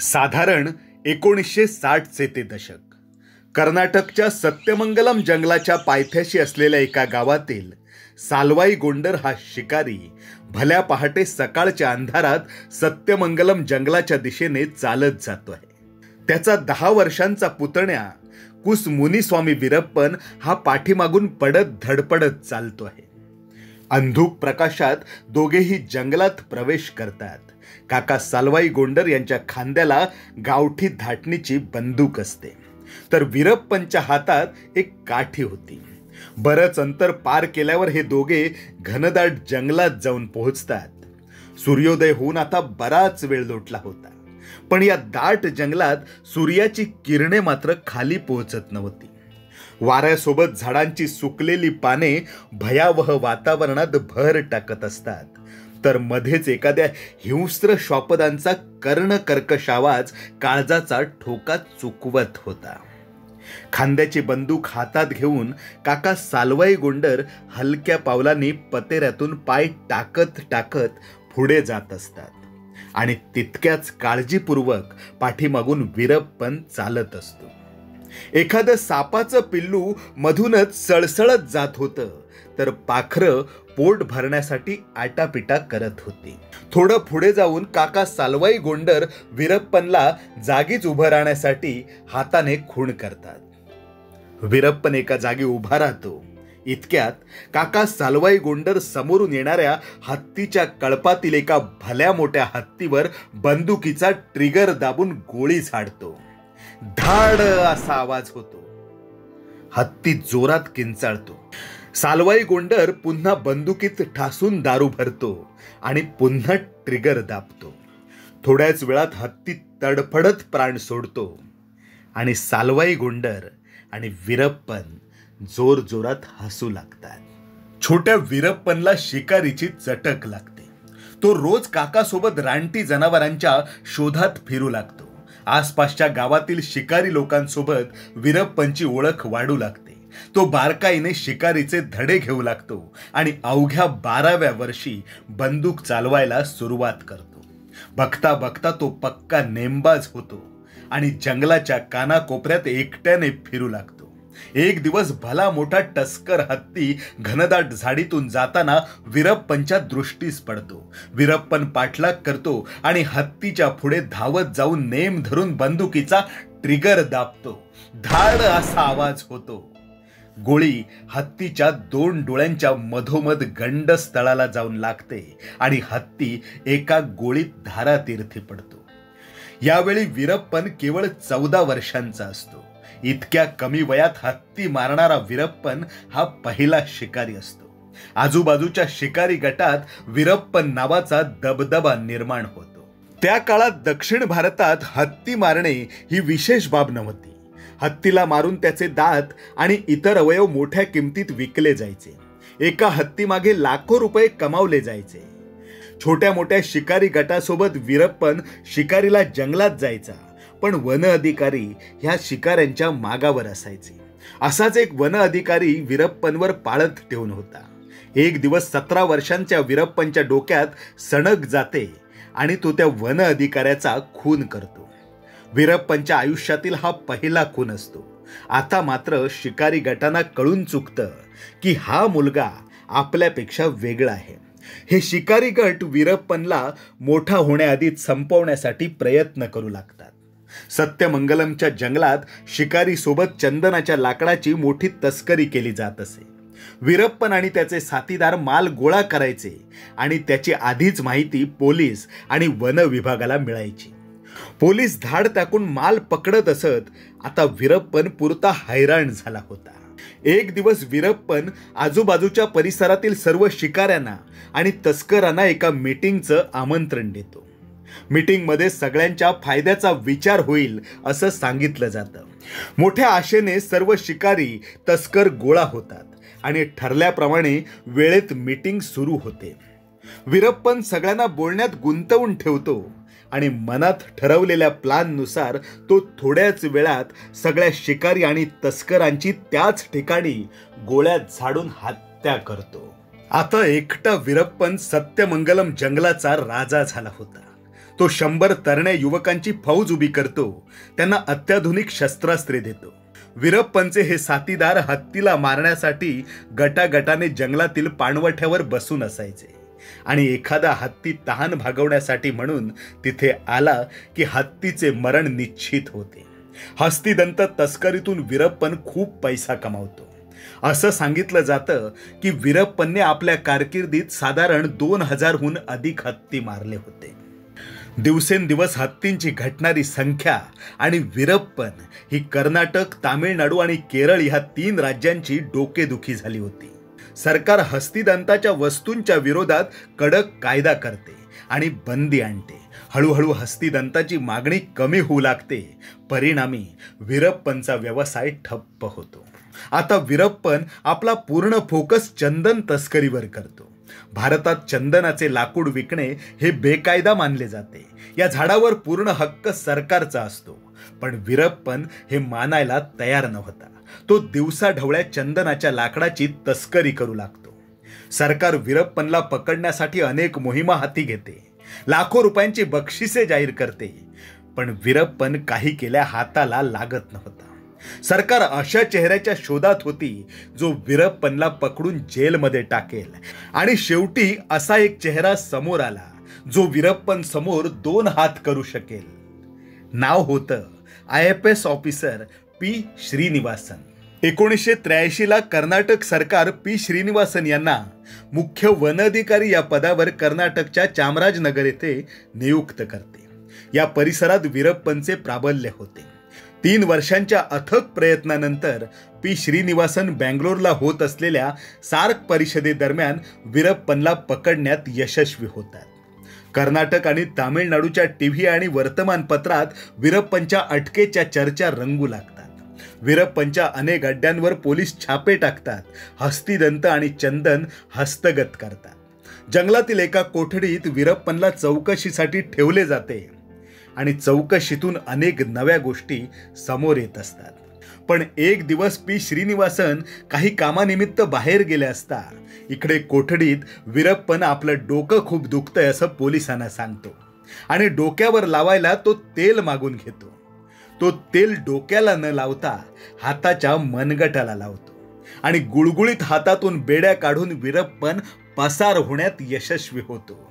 साधारण 1960चे ते दशक. कर्नाटकच्या सत्यमंगलम जंगलाच्या पायथ्याशी असलेल्या एका गावातील सालवाई गोंडर हा शिकारी भल्या पहाटे सकाळच्या अंधारात सत्यमंगलम जंगलाच्या दिशेने चालत जातो आहे. त्याचा 10 वर्षांचा पुतण्या कुस मुनिस्वामी वीरप्पन हा पाठीमागून पडत धडपडत चालतो आहे. अंधुक प्रकाशात दोघेही जंगलात प्रवेश करतात. काका सालवाई गोंडर यांच्या खांद्याला गावठी धाटणीची बंदूक असते, तर वीरप्पनच्या हातात एक काठी होती. बरंच अंतर पार केल्यावर हे दोघे घनदाट जंगलात जाऊन पोहोचतात. सूर्योदय होऊन आता बराच वेळ लोटला होता, पण या दाट जंगलात सूर्याची किरणे मात्र खाली पोहोचत नव्हती. वाऱ्यासोबत झाडांची सुकलेली पाने भयावह वातावरणात भर टाकत असतात, तर मध्येच एखाद्या हिंस्त्र श्वापदांचा कर्णकर्कश आवाज काळजाचा ठोका चुकवत होता. खांद्याची बंदूक हातात घेऊन काका सालवाई गोंडर हलक्या पावलांनी पतेऱ्यातून पाय टाकत टाकत पुढे जात असतात आणि तितक्याच काळजीपूर्वक पाठीमागून वीरप्पन चालत असतो. एखादं सापाचं पिल्लू मधूनच सळसळत जात होतं, तर पाखरं पोट भरण्यासाठी आटापिटा करत होती. थोडं पुढे जाऊन काका सालवाई गोंडर वीरप्पनला जागीच उभं राहण्यासाठी हाताने खूण करतात. वीरप्पन एका जागी उभा राहतो. इतक्यात काका सालवाई गोंडर समोरून येणाऱ्या हत्तीच्या कळपातील एका भल्या मोठ्या हत्तीवर बंदुकीचा ट्रिगर दाबून गोळी झाडतो. धाड असा आवाज होतो. हत्ती जोरात किंचाळतो. सालवाई गोंडर पुन्हा बंदुकीत ठासून दारू भरतो आणि पुन्हा ट्रिगर दाबतो. थोड्याच वेळात हत्ती तडफडत प्राण सोडतो आणि सालवाई गोंडर आणि वीरप्पन जोर जोरात हसू लागतात. छोट्या वीरप्पनला शिकारीची चटक लागते. तो रोज काकासोबत रानटी जनावरांच्या शोधात फिरू लागतो. आसपासच्या गावातील शिकारी लोकांसोबत वीरप्पनची ओळख वाढू लागते. तो बारकाईने शिकारीचे धडे घेऊ लागतो आणि अवघ्या 12व्या वर्षी बंदूक चालवायला सुरुवात करतो. बघता बघता तो पक्का नेमबाज होतो आणि जंगलाच्या कानाकोपऱ्यात एकट्याने फिरू लागतो. एक दिवस भला मोठा टस्कर हत्ती घनदाट झाडीतून जाताना वीरप्पनच्या दृष्टीस पडतो. वीरप्पन पाठलाग करतो आणि हत्तीच्या पुढे धावत जाऊन नेम धरून बंदुकीचा ट्रिगर दाबतो. धाड असा आवाज होतो. गोळी हत्तीच्या 2 डोळ्यांच्या मधोमध गंडस्थळाला जाऊन लागते आणि हत्ती एका गोळीत धारातीर्थी पडतो. यावेळी वीरप्पन केवळ 14 वर्षांचा असतो. इतक्या कमी वयात हत्ती मारणारा वीरप्पन हा पहिला शिकारी असतो. आजूबाजूच्या शिकारी गटात वीरप्पन नावाचा दबदबा निर्माण होतो. त्या काळात दक्षिण भारतात हत्ती मारणे ही विशेष बाब नव्हती. हत्तीला मारून त्याचे दात आणि इतर अवयव मोठ्या किमतीत विकले जायचे. एका हत्तीमागे लाखो रुपये कमावले जायचे. छोट्या मोठ्या शिकारी गटासोबत वीरप्पन शिकारीला जंगलात जायचा, पण वन अधिकारी ह्या शिकाऱ्यांच्या मागावर असायचे. असाच एक वन अधिकारी वीरप्पनवर पाळत ठेवून होता. एक दिवस 17 वर्षांच्या वीरप्पनच्या डोक्यात सणक जाते आणि तो त्या वन अधिकाऱ्याचा खून करतो. वीरप्पनच्या आयुष्यातील हा पहिला खून असतो. आता मात्र शिकारी गटांना कळून चुकतं की हा मुलगा आपल्यापेक्षा वेगळा आहे. हे शिकारी गट वीरप्पनला मोठा होण्याआधीच संपवण्यासाठी प्रयत्न करू लागतात. सत्यमंगलमच्या जंगलात शिकारी सोबत चंदनाच्या लाकडाची मोठी तस्करी केली जात असे. वीरप्पन आणि त्याचे साथीदार माल गोळा करायचे आणि त्याची आधीच माहिती पोलीस आणि वन विभागाला मिळायची. पोलीस धाड टाकून माल पकडत असत. आता वीरप्पन पुरता हैराण झाला होता. एक दिवस वीरप्पन आजूबाजूच्या परिसरातील सर्व शिकाऱ्यांना आणि तस्करांना एका मीटिंगचं आमंत्रण देतो. मीटिंगमध्ये सगळ्यांच्या फायद्याचा विचार होईल असं सांगितलं जातं. मोठ्या आशेने सर्व शिकारी तस्कर गोळा होतात आणि ठरल्याप्रमाणे वेळेत मीटिंग सुरू होते. वीरप्पन सगळ्यांना बोलण्यात गुंतवून ठेवतो आणि मनात ठरवलेल्या प्लॅननुसार तो थोड्याच वेळात सगळ्या शिकारी आणि तस्करांची त्याच ठिकाणी गोळ्यात झाडून हत्या करतो. आता एकटा वीरप्पन सत्यमंगलम जंगलाचा राजा झाला होता. तो 100 तरण्या युवकांची फौज उभी करतो, त्यांना अत्याधुनिक शस्त्रास्त्रे देतो. वीरप्पनचे हे साथीदार हत्तीला मारण्यासाठी गटागटाने जंगलातील पाणवठ्यावर बसून असायचे आणि एखादा हत्ती तहान भागवण्यासाठी म्हणून तिथे आला की हत्तीचे मरण निश्चित होते. हस्तिदंत तस्करीतून वीरप्पन खूप पैसा कमावतो. असं सांगितलं जातं की वीरप्पनने आपल्या कारकिर्दीत साधारण 2000हून अधिक हत्ती मारले होते. दिवसेंदिवस हत्तींची घटणारी संख्या आणि वीरप्पन ही कर्नाटक, तामिळनाडू आणि केरळ ह्या 3 राज्यांची डोकेदुखी झाली होती. सरकार हस्तिदंताच्या वस्तूंच्या विरोधात कडक कायदा करते आणि बंदी आणते. हळूहळू हस्तिदंताची मागणी कमी होऊ लागते. परिणामी वीरप्पनचा व्यवसाय ठप्प होतो. आता वीरप्पन आपला पूर्ण फोकस चंदन तस्करीवर करतो. भारतात चंदनाचे लाकूड विकणे हे बेकायदा मानले जाते. या झाडावर पूर्ण हक्क सरकारचा असतो. पण वीरप्पन हे मानायला तयार नव्हता. तो दिवसाढवळ्या चंदनाच्या लाकडाची तस्करी करू लागतो. सरकार वीरप्पनला पकडण्यासाठी अनेक मोहिमा हाती घेते. लाखो रुपयांची बक्षिसे जाहीर करते. पण वीरप्पन काही केल्या हाताला लागत नव्हता. सरकार अशा चेहऱ्याच्या शोधात होती जो वीरप्पनला पकडून जेलमध्ये टाकेल. आणि शेवटी असा एक चेहरा समोर आला जो वीरप्पन समोर 2 हात करू शकेल. नाव होतं IAS ऑफिसर पी श्रीनिवासन. 1983ला कर्नाटक सरकार पी श्रीनिवासन यांना मुख्य वन अधिकारी या पदावर कर्नाटकच्या चामराजनगर येथे नियुक्त करते. या परिसरात वीरप्पनचे प्राबल्य होते. 3 वर्षांच्या अथक प्रयत्नानंतर पी श्रीनिवासन बँगलोरला होत असलेल्या सार्क परिषदेदरम्यान वीरप्पनला पकडण्यात यशस्वी होतात. कर्नाटक आणि तामिळनाडूच्या टीव्ही आणि वर्तमानपत्रात वीरप्पनच्या अटकेच्या चर्चा रंगू लागतात. वीरप्पनच्या अनेक अड्ड्यांवर पोलीस छापे टाकतात. हस्तिदंत आणि चंदन हस्तगत करतात. जंगलातील एका कोठडीत वीरप्पनला चौकशीसाठी ठेवले जाते आणि चौकशीतून अनेक नव्या गोष्टी समोर येत असतात. पण एक दिवस पी श्रीनिवासन काही कामानिमित्त बाहेर गेले असता इकडे कोठडीत वीरप्पन आपलं डोकं खूप दुखतंय असं पोलिसांना सांगतो आणि डोक्यावर लावायला तो तेल मागून घेतो. तो तेल डोक्याला न लावता हाताच्या मनगटाला लावतो आणि गुळगुळीत हातातून बेड्या काढून वीरप्पन पसार होण्यात यशस्वी होतो.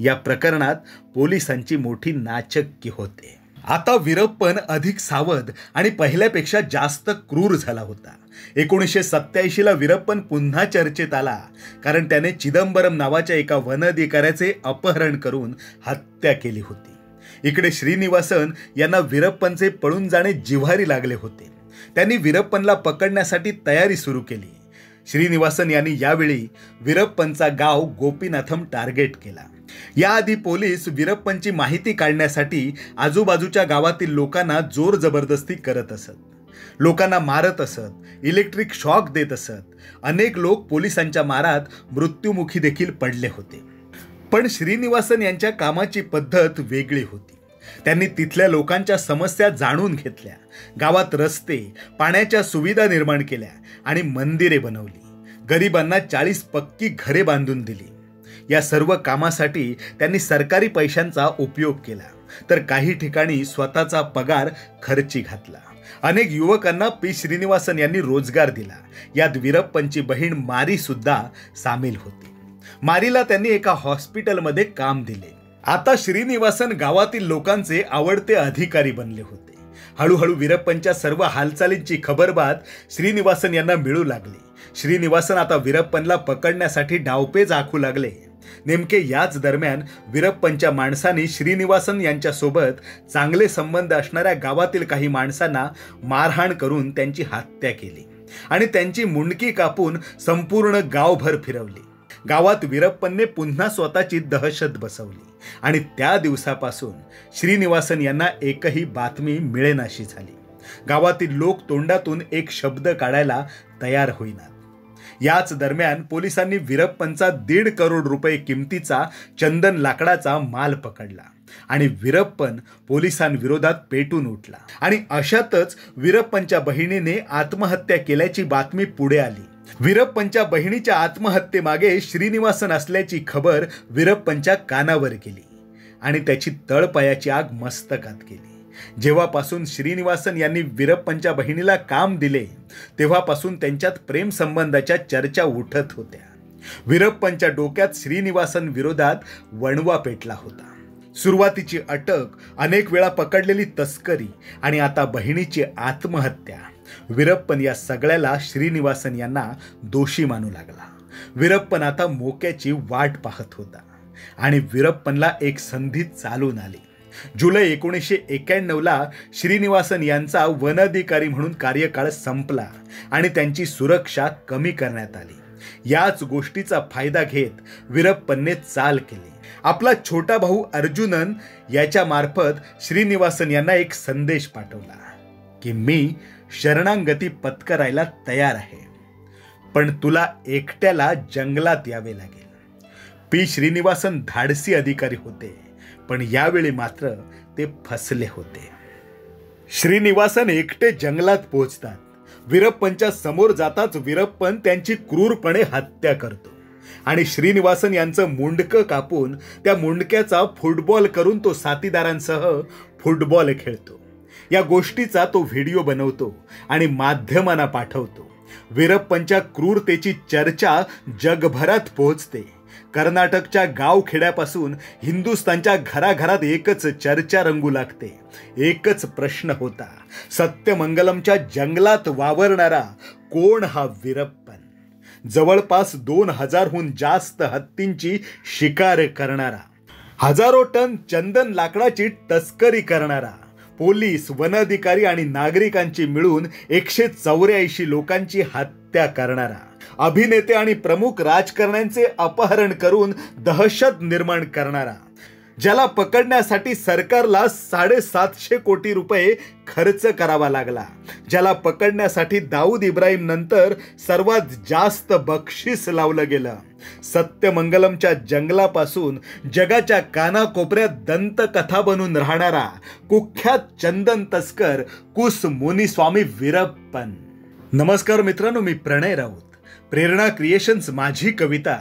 या प्रकरणात पोलिसांची मोठी नाचक्की होते. आता वीरप्पन अधिक सावध आणि पहिल्यापेक्षा जास्त क्रूर झाला होता. 1987ला वीरप्पन पुन्हा चर्चेत आला कारण त्याने चिदंबरम नावाच्या एका वन अधिकाऱ्याचे अपहरण करून हत्या केली होती. इकडे श्रीनिवासन यांना वीरप्पनचे पळून जाणे जिव्हारी लागले होते. त्यांनी वीरप्पनला पकडण्यासाठी तयारी सुरू केली. श्रीनिवासन यांनी यावेळी वीरप्पनचा गाव गोपीनाथम टार्गेट केला. याआधी पोलीस वीरप्पनची माहिती काढण्यासाठी आजूबाजूच्या गावातील लोकांना जोर जबरदस्ती करत असत. लोकांना मारत असत, इलेक्ट्रिक शॉक देत असत. अनेक लोक पोलिसांच्या मारात मृत्युमुखी देखील पडले होते. पण श्रीनिवासन यांच्या कामाची पद्धत वेगळी होती. त्यांनी तिथल्या लोकांच्या समस्या जाणून घेतल्या. गावात रस्ते, पाण्याच्या सुविधा निर्माण केल्या आणि मंदिरे बनवली. गरिबांना 40 पक्की घरे बांधून दिली. या सर्व कामासाठी त्यांनी सरकारी पैशांचा उपयोग केला तर काही ठिकाणी स्वतःचा पगार खर्ची घातला. अनेक युवकांना पी श्रीनिवासन यांनी रोजगार दिला. यात वीरप्पनची बहीण मारी सुद्धा सामील होती. मारीला त्यांनी एका हॉस्पिटलमध्ये काम दिले. आता श्रीनिवासन गावातील लोकांचे आवडते अधिकारी बनले होते. हळूहळू वीरप्पनच्या सर्व हालचालींची खबरबात श्रीनिवासन यांना मिळू लागली. श्रीनिवासन आता वीरप्पनला पकडण्यासाठी डावपेच आखू लागले. नेमके याच दरम्यान वीरप्पनच्या माणसांनी श्रीनिवासन यांच्यासोबत चांगले संबंध असणाऱ्या गावातील काही माणसांना मारहाण करून त्यांची हत्या केली आणि त्यांची मुंडकी कापून संपूर्ण गावभर फिरवली. गावात वीरप्पनने पुन्हा स्वतःची दहशत बसवली आणि त्या दिवसापासून श्रीनिवासन यांना एकही बातमी मिळेनाशी झाली. गावातील लोक तोंडातून एक शब्द काढायला तयार होईनात. याच दरम्यान पोलिसांनी वीरप्पनचा 1.5 करोड रुपये किमतीचा चंदन लाकडाचा माल पकडला आणि वीरप्पन पोलिसांविरोधात पेटून उठला. आणि अशातच वीरप्पनच्या बहिणीने आत्महत्या केल्याची बातमी पुढे आली. वीरप्पनच्या बहिणीच्या आत्महत्येमागे श्रीनिवासन असल्याची खबर वीरप्पनच्या कानावर गेली आणि त्याची तळपायाची आग मस्तकात केली. जेव्हापासून श्रीनिवासन यांनी वीरप्पनच्या बहिणीला काम दिले तेव्हापासून त्यांच्यात प्रेम संबंधाच्या चर्चा उठत होत्या. वीरप्पनच्या डोक्यात श्रीनिवासन विरोधात वणवा पेटला होता. सुरुवातीची अटक, अनेक वेळा पकडलेली तस्करी आणि आता बहिणीची आत्महत्या. वीरप्पन या सगळ्याला श्रीनिवासन यांना दोषी मानू लागला. वीरप्पन आता मोक्याची वाट पाहत होता आणि वीरप्पनला एक संधी चालून आली. जुलै 1991ला श्रीनिवासन यांचा वन अधिकारी म्हणून कार्यकाळ संपला आणि त्यांची सुरक्षा कमी करण्यात आली. याच गोष्टीचा फायदा घेत वीरप्पनने चाल केली. आपला छोटा भाऊ अर्जुनन याच्या मार्फत श्रीनिवासन यांना एक संदेश पाठवला की मी शरणागती पत्करायला तयार आहे, पण तुला एकट्याला जंगलात यावे लागेल. पी श्रीनिवासन धाडसी अधिकारी होते, पण यावेळी मात्र ते फसले होते. श्रीनिवासन एकटे जंगलात पोहोचतात. वीरप्पनच्या समोर जाताच वीरप्पन त्यांची क्रूरपणे हत्या करतो आणि श्रीनिवासन यांचं मुंडकं कापून त्या मुंडक्याचा फुटबॉल करून तो साथीदारांसह फुटबॉल खेळतो. या गोष्टीचा तो व्हिडिओ बनवतो आणि माध्यमांना पाठवतो. वीरप्पनच्या क्रूरतेची चर्चा जगभरात पोहोचते. कर्नाटकच्या गावखेड्यापासून हिंदुस्थानच्या घराघरात एकच चर्चा रंगू लागते. एकच प्रश्न होता, सत्यमंगलमच्या जंगलात वावरणारा कोण हा वीरप्पन? जवळपास 2000हून जास्त हत्तींची शिकार करणारा, हजारो टन चंदन लाकडाची तस्करी करणारा, पोलीस, वन अधिकारी आणि नागरिकांची मिळून 184 लोकांची हत्या करणारा, अभिनेते आणि प्रमुख राजकारण्यांचे अपहरण करून दहशत निर्माण करणारा, ज्याला पकडण्यासाठी सरकारला 750 कोटी रुपये खर्च करावा लागला, ज्याला पकडण्यासाठी दाऊद इब्राहिम नंतर सर्वात जास्त बक्षीस लावलं गेलं, सत्यमंगलमच्या जंगलापासून जगाच्या कानाकोपऱ्यात दंतकथा बनून राहणारा कुख्यात चंदन तस्कर कुस मुनीस्वामी वीरप्पन. नमस्कार मित्रांनो, मी प्रणय राऊत. प्रेरणा क्रिएशन्स माझी कविता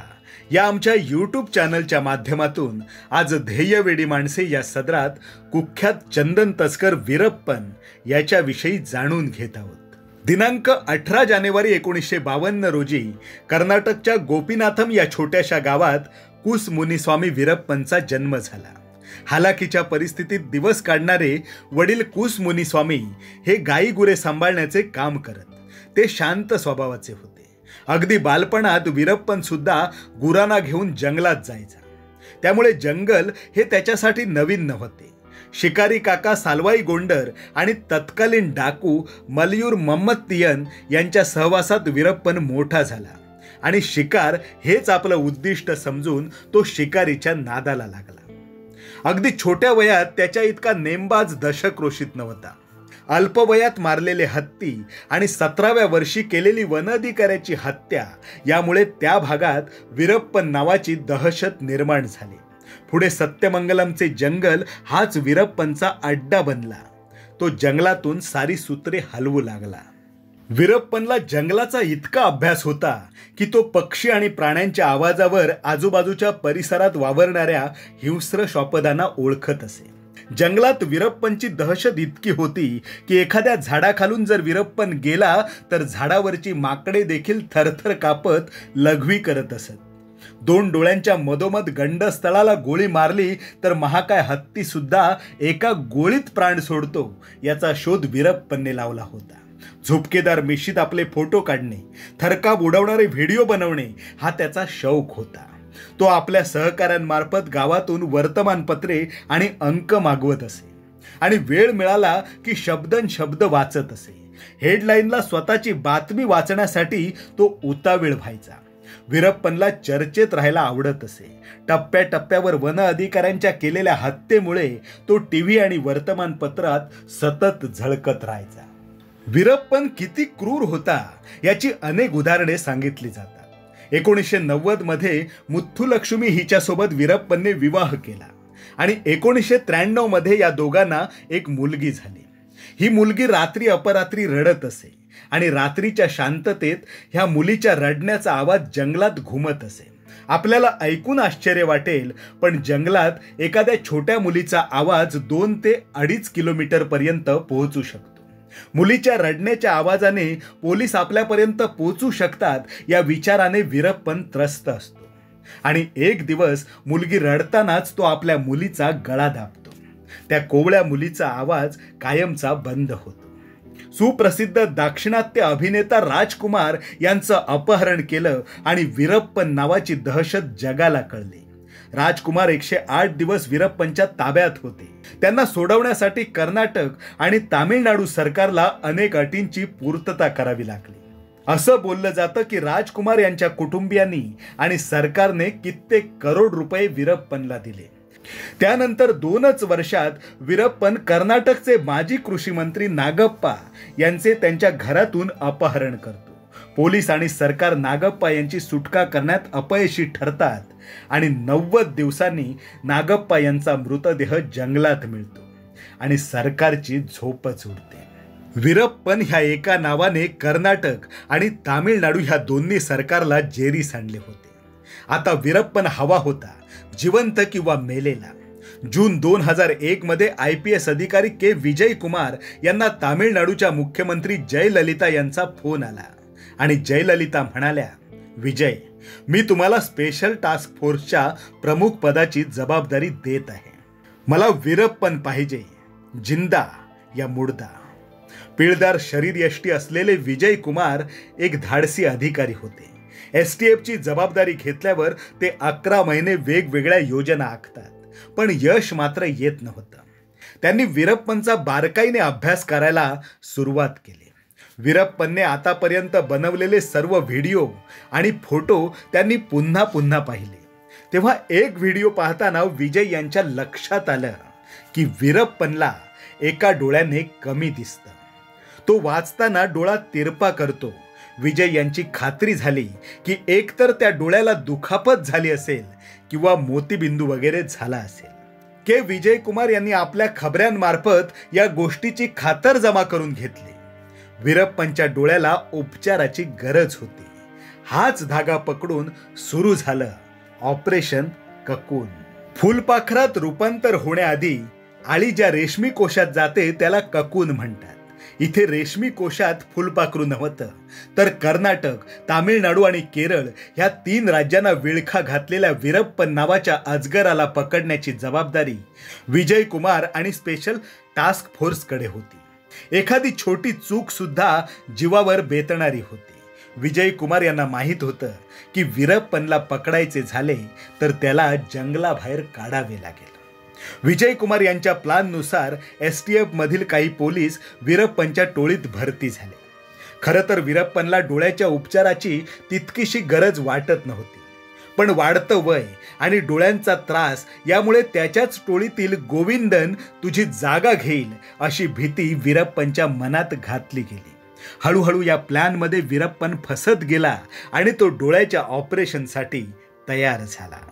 या आमच्या यूट्यूब चॅनलच्या माध्यमातून आज ध्येयवेडी माणसे या सदरात कुख्यात चंदन तस्कर वीरप्पन याच्याविषयी जाणून घेत आहोत. दिनांक 18 जानेवारी 1952 रोजी कर्नाटकच्या गोपीनाथम या छोट्याशा गावात कुस मुनीस्वामी वीरप्पनचा जन्म झाला. हालाकीच्या परिस्थितीत दिवस काढणारे वडील कुस मुनीस्वामी हे गाई गुरे सांभाळण्याचे काम करत. ते शांत स्वभावाचे होते. अगदी बालपणात वीरप्पन सुद्धा गुरांना घेऊन जंगलात जायचा. त्यामुळे जंगल हे त्याच्यासाठी नवीन नव्हते. शिकारी काका सालवाई गोंडर आणि तत्कालीन डाकू मलयूर मम्मत्तियन यांच्या सहवासात वीरप्पन मोठा झाला आणि शिकार हेच आपलं उद्दिष्ट समजून तो शिकारीच्या नादाला लागला. अगदी छोट्या वयात त्याच्या इतका नेमबाज दशक्रोशीत नव्हता. अल्पवयात मारलेले हत्ती आणि 17व्या वर्षी केलेली वन अधिकाऱ्याची हत्या यामुळे त्या भागात वीरप्पन नावाची दहशत निर्माण झाली. पुढे सत्यमंगलमचे जंगल हाच वीरप्पनचा अड्डा बनला. तो जंगलातून सारी सूत्रे हलवू लागला. वीरप्पनला जंगलाचा इतका अभ्यास होता की तो पक्षी आणि प्राण्यांच्या आवाजावर आजूबाजूच्या परिसरात वावरणाऱ्या हिंस्र श्वापदांना ओळखत असे. जंगलात वीरप्पनची दहशत इतकी होती की एखाद्या झाडाखालून जर वीरप्पन गेला तर झाडावरची माकडे देखील थरथर कापत लघवी करत असत. 2 डोळ्यांच्या मधोमध गंडस्थळाला गोळी मारली तर महाकाय हत्ती सुद्धा एका गोळीत प्राण सोडतो याचा शोध वीरप्पनने लावला होता. झुपकेदार मिशीत आपले फोटो काढणे, थरकाप उडवणारे व्हिडिओ बनवणे हा त्याचा शौक होता. तो आपल्या सहकाऱ्यांमार्फत गावातून वर्तमानपत्रे आणि अंक मागवत असे आणि वेळ मिळाला की शब्द वाचत असे. हेडलाईनला स्वतःची बातमी वाचण्यासाठी तो उतावीळ व्हायचा. वीरप्पनला चर्चेत राहायला आवडत असे. टप्प्याटप्प्यावर वन अधिकाऱ्यांच्या केलेल्या हत्येमुळे तो टीव्ही आणि वर्तमानपत्रात सतत झळकत राहायचा. वीरप्पन किती क्रूर होता याची अनेक उदाहरणे सांगितली जातात. 1990 मध्ये मुथ्थुलक्ष्मी हिच्यासोबत वीरप्पनने विवाह केला आणि 1993 मध्ये या दोघांना एक मुलगी झाली. ही मुलगी रात्री अपरात्री रडत असे आणि रात्रीच्या शांततेत ह्या मुलीच्या रडण्याचा आवाज जंगलात घुमत असे. आपल्याला ऐकून आश्चर्य वाटेल, पण जंगलात एखाद्या छोट्या मुलीचा आवाज 2 ते 2.5 किलोमीटर पर्यंत पोहोचू शकतो. मुलीच्या रडण्याच्या आवाजाने पोलीस आपल्यापर्यंत पोहोचू शकतात या विचाराने वीरप्पन त्रस्त असतो. आणि एक दिवस मुलगी रडतानाच तो आपल्या मुलीचा गळा दाबतो. त्या कोवळ्या मुलीचा आवाज कायमचा बंद होतो. सुप्रसिद्ध दाक्षिणात्य अभिनेता राजकुमार यांचं अपहरण केलं आणि वीरप्पन नावाची दहशत जगाला कळली. राजकुमार 108 दिवस वीरप्पनच्या ताब्यात होते. त्यांना सोडवण्यासाठी कर्नाटक आणि तामिळनाडू सरकारला अनेक अटींची पूर्तता करावी लागली. असं बोललं जातं की राजकुमार यांच्या कुटुंबियांनी आणि सरकारने कित्येक करोड रुपये वीरप्पनला दिले. त्यानंतर 2च वर्षात वीरप्पन कर्नाटकचे माजी कृषी मंत्री नागप्पा यांचे त्यांच्या घरातून अपहरण करतो. पोलीस आणि सरकार नागप्पा यांची सुटका करण्यात अपयशी ठरतात आणि 90 दिवसांनी नागप्पा यांचा मृतदेह जंगलात मिळतो आणि सरकारची झोपच उडते. वीरप्पन ह्या एका नावाने कर्नाटक आणि तामिळनाडू ह्या दोन्ही सरकारला जेरी सांडले होते. आता वीरप्पन हवा होता, जिवंत किंवा मेलेला. जून 2001 मध्ये IPS अधिकारी के विजय कुमार यांना तामिळनाडूच्या मुख्यमंत्री जयललिता यांचा फोन आला आणि जयललिता म्हणाल्या, विजय, मी तुम्हाला स्पेशल टास्क फोर्सच्या प्रमुख पदाची जबाबदारी देत आहे. मला वीरप्पन पाहिजे, जिंदा या मुर्दा. पिळदार शरीरयष्टी असलेले विजय कुमार एक धाडसी अधिकारी होते. STFची जबाबदारी घेतल्यावर ते 11 महिने वेगवेगळ्या योजना आखतात, पण यश मात्र येत नव्हतं. त्यांनी वीरप्पनचा बारकाईने अभ्यास करायला सुरुवात केली. वीरप्पनने आतापर्यंत बनवलेले सर्व व्हिडिओ आणि फोटो त्यांनी पुन्हा पुन्हा पाहिले. तेव्हा एक व्हिडिओ पाहताना विजय यांच्या लक्षात आलं की वीरप्पनला एका डोळ्याने कमी दिसतं. तो वाचताना डोळा तिरपा करतो. विजय यांची खात्री झाली की एकतर त्या डोळ्याला दुखापत झाली असेल किंवा मोतीबिंदू वगैरे झाला असेल. के विजय कुमार यांनी आपल्या खबऱ्यांमार्फत या गोष्टीची खातर जमा करून घेतली. वीरप्पनच्या डोळ्याला उपचाराची गरज होती. हाच धागा पकडून सुरू झालं ऑपरेशन ककून. फुलपाखरात रूपांतर होण्याआधी आळी ज्या रेशमी कोशात जाते त्याला ककून म्हणतात. इथे रेशमी कोशात फुलपाखरू नव्हतं, तर कर्नाटक, तामिळनाडू आणि केरळ ह्या 3 राज्यांना विळखा घातलेल्या वीरप्पन नावाच्या अजगराला पकडण्याची जबाबदारी विजय कुमार आणि स्पेशल टास्क फोर्सकडे होती. एखादी छोटी चूक सुद्धा जीवावर बेतणारी होती. विजय कुमार यांना माहीत होतं की वीरप्पनला पकडायचे झाले तर त्याला जंगलाबाहेर काढावे लागेल. विजय कुमार यांच्या प्लॅननुसार STF मधील काही पोलीस वीरप्पनच्या टोळीत भरती झाले. खरं तर वीरप्पनला डोळ्याच्या उपचाराची तितकीशी गरज वाटत नव्हती, पण वाढतं वय आणि डोळ्यांचा त्रास यामुळे त्याच्याच टोळीतील गोविंदन तुझी जागा घेईल अशी भीती वीरप्पनच्या मनात घातली गेली. हळूहळू या प्लॅनमध्ये वीरप्पन फसत गेला आणि तो डोळ्याच्या ऑपरेशनसाठी तयार झाला.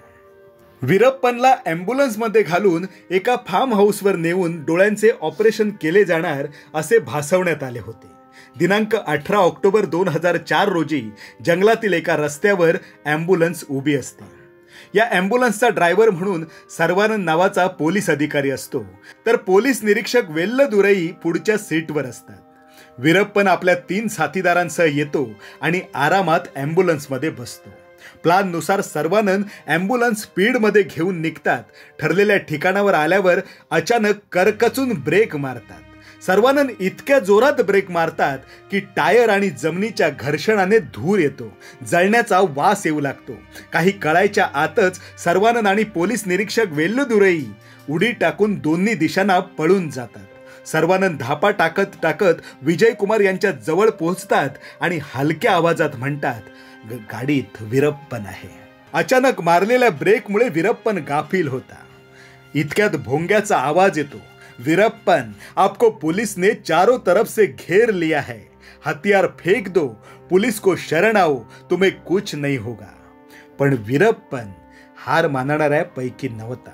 वीरप्पनला ॲम्ब्युलन्समध्ये घालून एका फार्म हाऊसवर नेऊन डोळ्यांचे ऑपरेशन केले जाणार असे भासवण्यात आले होते. दिनांक 18 ऑक्टोबर 2004 रोजी जंगलातील एका रस्त्यावर ॲम्ब्युलन्स उभी असते. या ॲम्ब्युलन्सचा ड्रायव्हर म्हणून सर्वानंद नावाचा पोलीस अधिकारी असतो, तर पोलीस निरीक्षक वेल्लदुरई पुढच्या सीटवर असतात. वीरप्पन आपल्या 3 साथीदारांसह येतो आणि आरामात ॲम्ब्युलन्समध्ये बसतो. प्लॅननुसार सर्वानंद ॲम्ब्युलन्स स्पीडमध्ये घेऊन निघतात. ठरलेल्या ठिकाणावर आल्यावर अचानक करकचून ब्रेक मारतात. सर्वानंद इतक्या जोरात ब्रेक मारतात की टायर आणि जमिनीच्या घर्षणाने धूर येतो, जळण्याचा वास येऊ लागतो. काही कळायच्या आतच सर्वानंद आणि पोलीस निरीक्षक वेल्लुदुरई उडी टाकून दोन्ही दिशांना पळून जातात. सर्वानंद धापा टाकत टाकत विजय कुमार यांच्या जवळ पोहोचतात आणि हलक्या आवाजात म्हणतात, गाडीत वीरप्पन आहे. अचानक मारलेल्या ब्रेकमुळे वीरप्पन गाफील होता. इतक्यात भोंग्याचा आवाज येतो, वीरप्पन, आपको पुलिस ने चारों तरफ से घेर लिया है, हथियार फेंक दो, पुलिस को शरण आओ, तुम्हें कुछ नहीं होगा. पण वीरप्पन हार मानणाऱ्या पैकी नव्हता.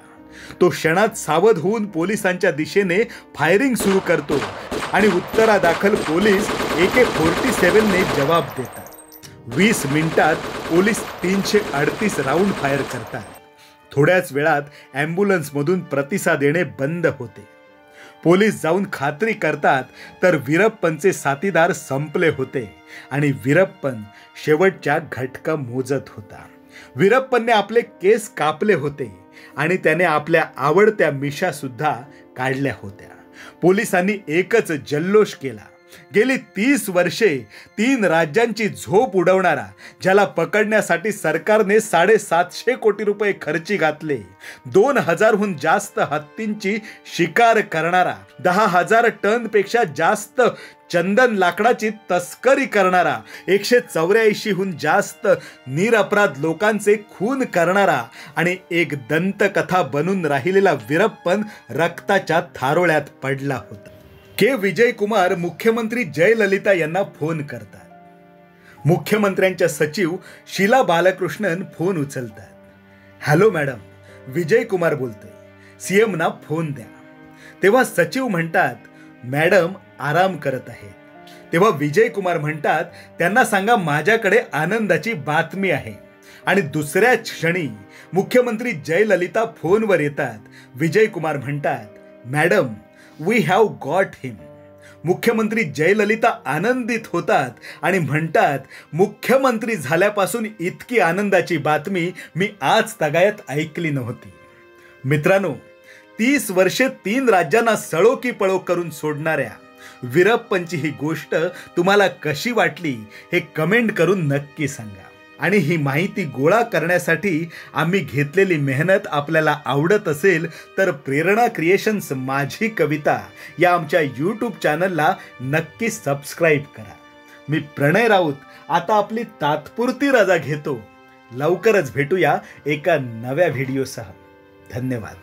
तो क्षणात सावध होऊन पोलिसांच्या दिशेने फायरिंग सुरू करतो आणि उत्तरादाखल पोलीस AK-47 ने जवाब देतात. 20 मिनिटात पोलीस 338 राऊंड फायर करतात. थोड्याच वेळात ॲम्ब्युलन्समधून प्रतिसाद येणे बंद होते. पोलीस जाऊन खात्री करतात तर वीरप्पनचे साथीदार संपले होते आणि वीरप्पन शेवटच्या घटका मोजत होता. वीरप्पनने आपले केस कापले होते आणि त्याने आपल्या आवडत्या मिशा सुद्धा काढल्या होत्या. पोलिसांनी एकच जल्लोष केला. गेली 30 वर्षे 3 राज्यांची झोप उडवणारा, ज्याला पकडण्यासाठी सरकारने 750 कोटी रुपये खर्ची घातले, 2000हून जास्त हत्तींची शिकार करणारा, 10,000 टन पेक्षा जास्त चंदन लाकडाची तस्करी करणारा, 184हून जास्त निरपराध लोकांचे खून करणारा आणि एक दंतकथा बनून राहिलेला वीरप्पन रक्ताच्या थारोळ्यात पडला होता. के. विजय कुमार मुख्यमंत्री जयललिता यांना फोन करतात. मुख्यमंत्र्यांच्या सचिव शीला बालकृष्णन फोन उचलतात. हॅलो मॅडम, विजय कुमार बोलतोय, सीएमना फोन द्या. तेव्हा सचिव म्हणतात, मॅडम आराम करत आहेत. तेव्हा विजय कुमार म्हणतात, त्यांना सांगा माझ्याकडे आनंदाची बातमी आहे. आणि दुसऱ्याच क्षणी मुख्यमंत्री जयललिता फोनवर येतात. विजय कुमार म्हणतात, मॅडम वी हॅव गॉट हिम. मुख्यमंत्री जयललिता आनंदित होतात आणि म्हणतात, मुख्यमंत्री झाल्यापासून इतकी आनंदाची बातमी मी आज तगायत ऐकली नव्हती. मित्रांनो, 30 वर्षे 3 राज्यांना सळो की पळो करून सोडणाऱ्या वीरप्पनची ही गोष्ट तुम्हाला कशी वाटली हे कमेंट करून नक्की सांगा. आणि ही माहिती गोळा करण्यासाठी आम्ही घेतलेली मेहनत आपल्याला आवडत असेल तर प्रेरणा क्रिएशन्स माझी कविता या आमच्या यूट्यूब चॅनलला नक्की सबस्क्राईब करा. मी प्रणय राऊत आता आपली तात्पुरती रजा घेतो. लवकरच भेटूया एका नव्या व्हिडिओसह. धन्यवाद.